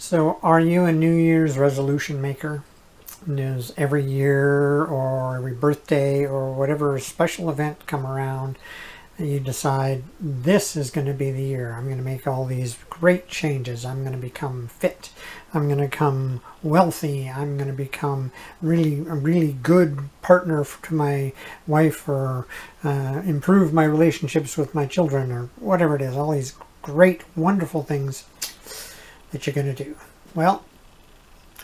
So are you a New Year's resolution maker? Does every year or every birthday or whatever special event come around, you decide this is going to be the year. I'm going to make all these great changes. I'm going to become fit. I'm going to become wealthy. I'm going to become a really good partner to my wife, or improve my relationships with my children, or whatever it is. All these great, wonderful things that you're going to do. Well,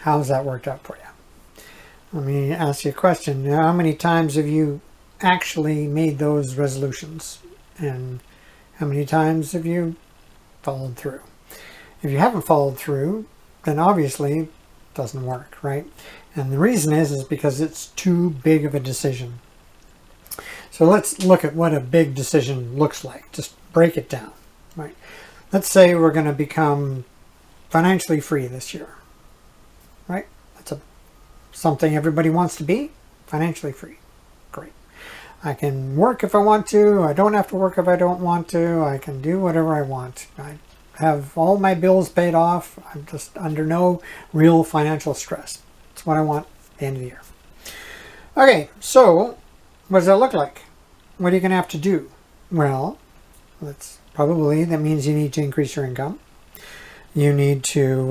how's that worked out for you? Let me ask you a question. How many times have you actually made those resolutions? And how many times have you followed through? If you haven't followed through, then obviously it doesn't work, right? And the reason is because it's too big of a decision. So let's look at what a big decision looks like. Just break it down, right? Let's say we're going to become financially free this year, right? That's something everybody wants to be, financially free. Great. I can work if I want to. I don't have to work if I don't want to. I can do whatever I want. I have all my bills paid off. I'm just under no real financial stress. That's what I want at the end of the year. Okay, so what does that look like? What are you going to have to do? Well, that means you need to increase your income. You need to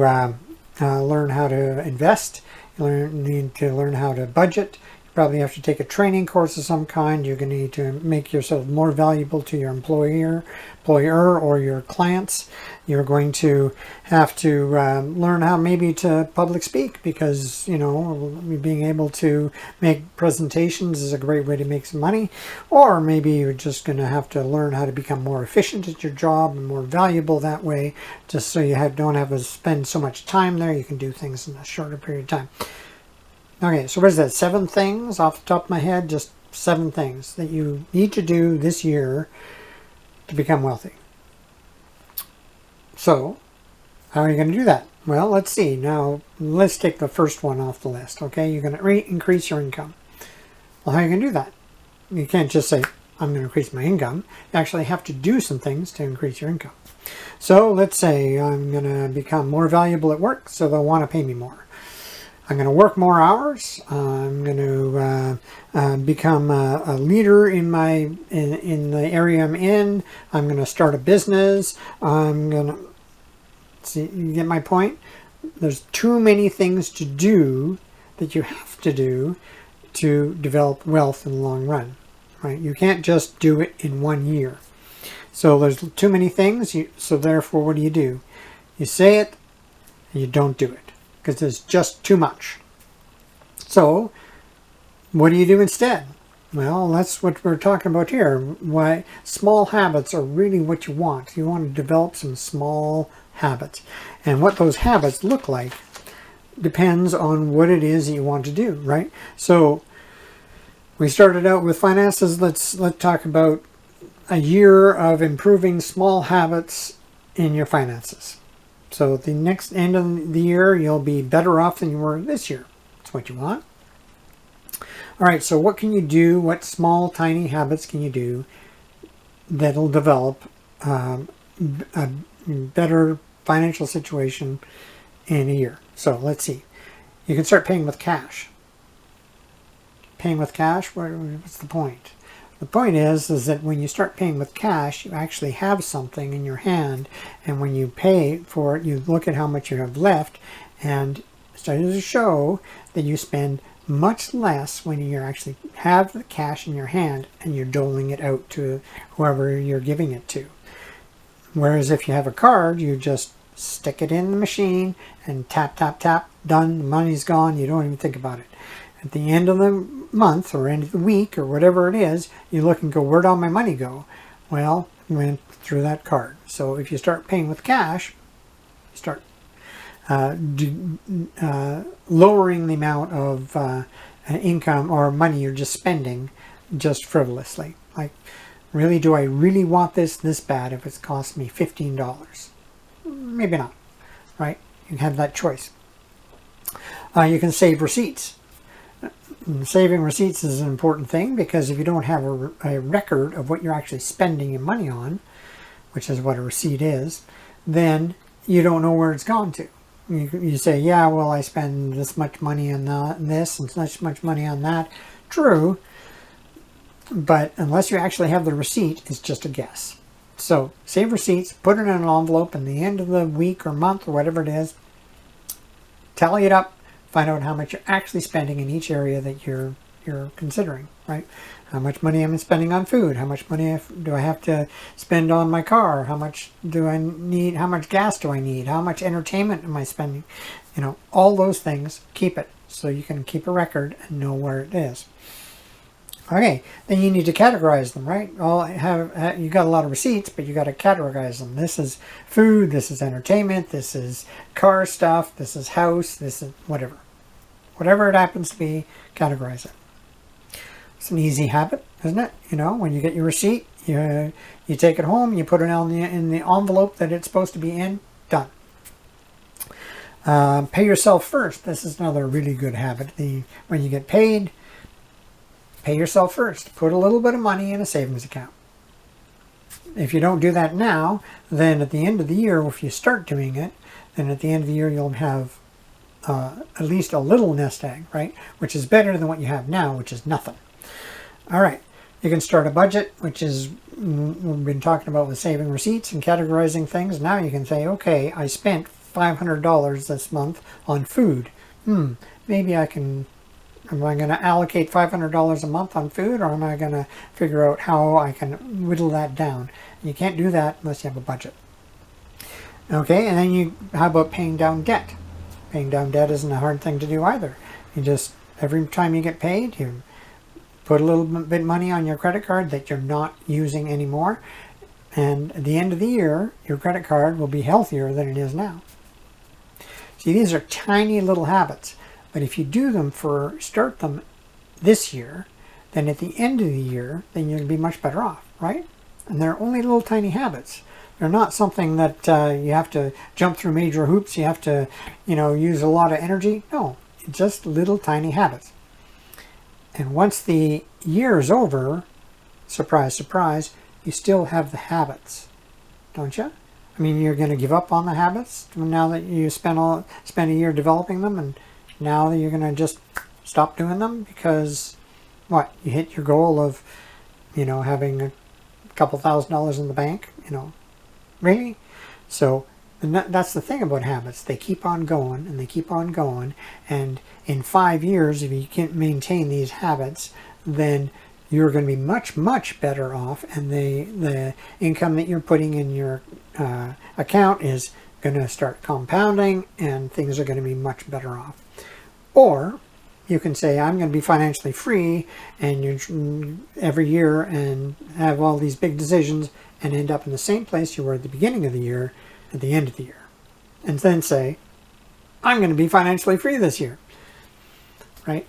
learn how to invest. You need to learn how to budget. You probably have to take a training course of some kind. You're going to need to make yourself more valuable to your employer or your clients. You're going to have to learn how maybe to public speak, because, being able to make presentations is a great way to make some money. Or maybe you're just going to have to learn how to become more efficient at your job and more valuable that way, just so you don't have to spend so much time there. You can do things in a shorter period of time. Okay, so what is that? 7 things off the top of my head, just 7 things that you need to do this year to become wealthy. So, how are you going to do that? Well, let's see. Now, let's take the first one off the list, okay? You're going to increase your income. Well, how are you going to do that? You can't just say, I'm going to increase my income. You actually have to do some things to increase your income. So, let's say I'm going to become more valuable at work, so they'll want to pay me more. I'm going to work more hours. I'm going to become a leader in the area I'm in. I'm going to start a business. I'm going to see. You get my point? There's too many things to do that you have to do to develop wealth in the long run, right? You can't just do it in 1 year. So there's too many things. So therefore, what do? You say it, and you don't do it, because there's just too much. So, what do you do instead? Well, that's what we're talking about here. Why small habits are really what you want. You want to develop some small habits. And what those habits look like depends on what it is that you want to do, right? So, we started out with finances. Let's talk about a year of improving small habits in your finances. So at the next end of the year, you'll be better off than you were this year. That's what you want. All right, so what can you do? What small, tiny habits can you do that'll develop a better financial situation in a year? So let's see. You can start paying with cash. Paying with cash, what's the point? The point is that when you start paying with cash, you actually have something in your hand, and when you pay for it, you look at how much you have left, and it's starting to show that you spend much less when you actually have the cash in your hand and you're doling it out to whoever you're giving it to. Whereas if you have a card, you just stick it in the machine and tap, tap, tap, done, the money's gone, you don't even think about it. At the end of the month or end of the week or whatever it is, you look and go, where'd all my money go? Well, it went through that card. So if you start paying with cash, you start lowering the amount of income or money you're just spending just frivolously. Like, really, do I really want this bad if it's cost me $15? Maybe not, right? You have that choice. You can save receipts. Saving receipts is an important thing, because if you don't have a record of what you're actually spending your money on, which is what a receipt is, then you don't know where it's gone to. you say, yeah, well, I spend this much money on this and such much money on that. True, but unless you actually have the receipt, it's just a guess. So save receipts, put it in an envelope, and the end of the week or month or whatever it is, tally it up, find out how much you're actually spending in each area that you're considering, right? How much money am I spending on food? How much money do I have to spend on my car? How much do I need? How much gas do I need? How much entertainment am I spending? You know, all those things, keep it so you can keep a record and know where it is. Okay, then you need to categorize them, right? You got a lot of receipts, but you got to categorize them. This is food, this is entertainment, this is car stuff, this is house, this is whatever. Whatever it happens to be, categorize it. It's an easy habit, isn't it? You know, when you get your receipt, you take it home, you put it in the envelope that it's supposed to be in, done. Pay yourself first. This is another really good habit. When you get paid, pay yourself first. Put a little bit of money in a savings account. If you don't do that now, then at the end of the year, if you start doing it, then at the end of the year you'll have at least a little nest egg, right? Which is better than what you have now, which is nothing. All right, you can start a budget, which is we've been talking about with saving receipts and categorizing things. Now you can say, okay, I spent $500 this month on food. Maybe am I going to allocate $500 a month on food, or am I going to figure out how I can whittle that down? You can't do that unless you have a budget. Okay, and then how about paying down debt? Paying down debt isn't a hard thing to do either. You just, every time you get paid, you put a little bit of money on your credit card that you're not using anymore, and at the end of the year, your credit card will be healthier than it is now. See, these are tiny little habits, but if you start them this year, then at the end of the year, then you're going to be much better off, right? And they're only little tiny habits. They're not something that you have to jump through major hoops, you have to, use a lot of energy. No, just little tiny habits. And once the year is over, surprise, surprise, you still have the habits, don't you? I mean, you're going to give up on the habits now that you spent a year developing them, and now that you're going to just stop doing them because, what, you hit your goal of, having a couple $1,000s in the bank, really? So that's the thing about habits. They keep on going and they keep on going, and in 5 years, if you can't maintain these habits, then you're going to be much, much better off, and the income that you're putting in your account is going to start compounding, and things are going to be much better off. Or you can say, I'm going to be financially free, and you every year and have all these big decisions and end up in the same place you were at the beginning of the year at the end of the year. And then say, I'm going to be financially free this year. Right?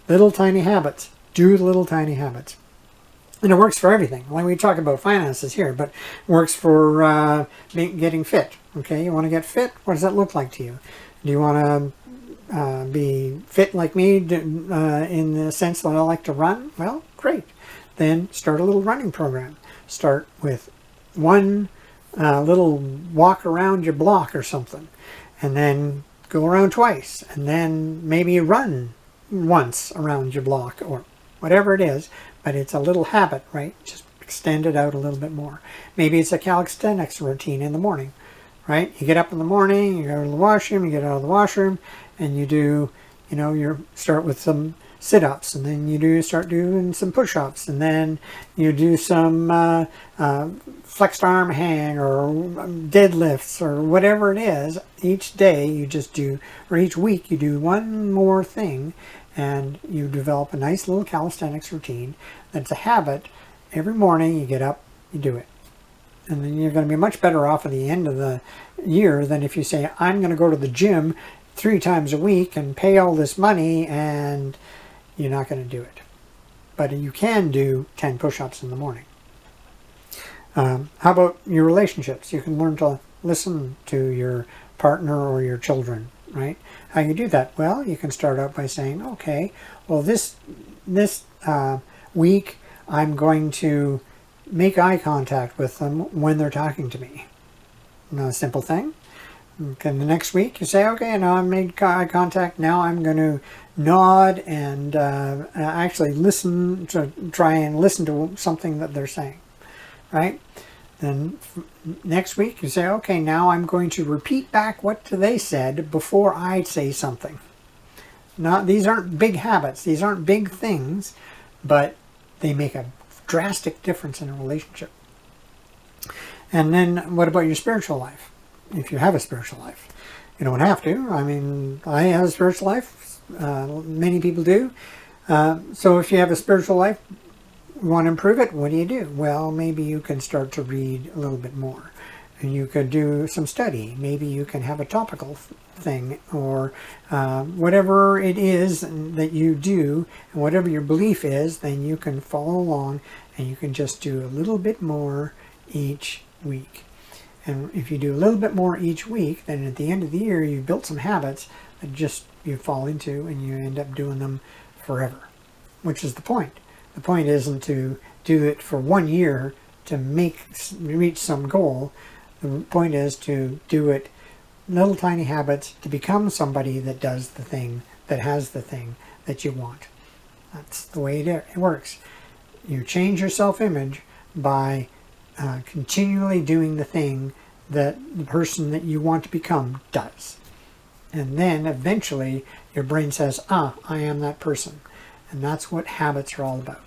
Little tiny habits. Do the little tiny habits. And it works for everything. Like we talk about finances here, but it works for getting fit. Okay, you want to get fit? What does that look like to you? Do you want to be fit like me in the sense that I like to run? Well, great. Then start a little running program. Start with one little walk around your block or something, and then go around twice, and then maybe run once around your block, or whatever it is, but it's a little habit, right? Just extend it out a little bit more. Maybe it's a calisthenics routine in the morning, right? You get up in the morning, you go to the washroom, you get out of the washroom, and you do, you start with some sit-ups, and then you start doing some push-ups, and then you do some flexed arm hang or deadlifts or whatever it is. Each day you just do, or each week you do one more thing, and you develop a nice little calisthenics routine that's a habit. Every morning you get up, you do it. And then you're going to be much better off at the end of the year than if you say, I'm going to go to the gym 3 times a week and pay all this money, and you're not going to do it. But you can do 10 push-ups in the morning. How about your relationships? You can learn to listen to your partner or your children, right? How you do that? Well, you can start out by saying, okay, well, this week I'm going to make eye contact with them when they're talking to me. A simple thing. Okay, the next week you say, okay, now I've made eye contact. Now I'm going to nod and actually listen to try and listen to something that they're saying, right? Then next week you say, okay, now I'm going to repeat back what they said before I say something. Not, these aren't big habits. These aren't big things, but they make a drastic difference in a relationship. And then what about your spiritual life? If you have a spiritual life, you don't have to. I mean, I have a spiritual life. Many people do. So if you have a spiritual life, you want to improve it, what do you do? Well, maybe you can start to read a little bit more. And you could do some study. Maybe you can have a topical thing, or whatever it is that you do, and whatever your belief is, then you can follow along and you can just do a little bit more each week. And if you do a little bit more each week, then at the end of the year you've built some habits that just you fall into and you end up doing them forever, which is the point. The point isn't to do it for 1 year to reach some goal. The point is to do it little tiny habits to become somebody that does the thing, that has the thing that you want. That's the way it works. You change your self-image by continually doing the thing that the person that you want to become does. And then eventually your brain says, I am that person. And that's what habits are all about.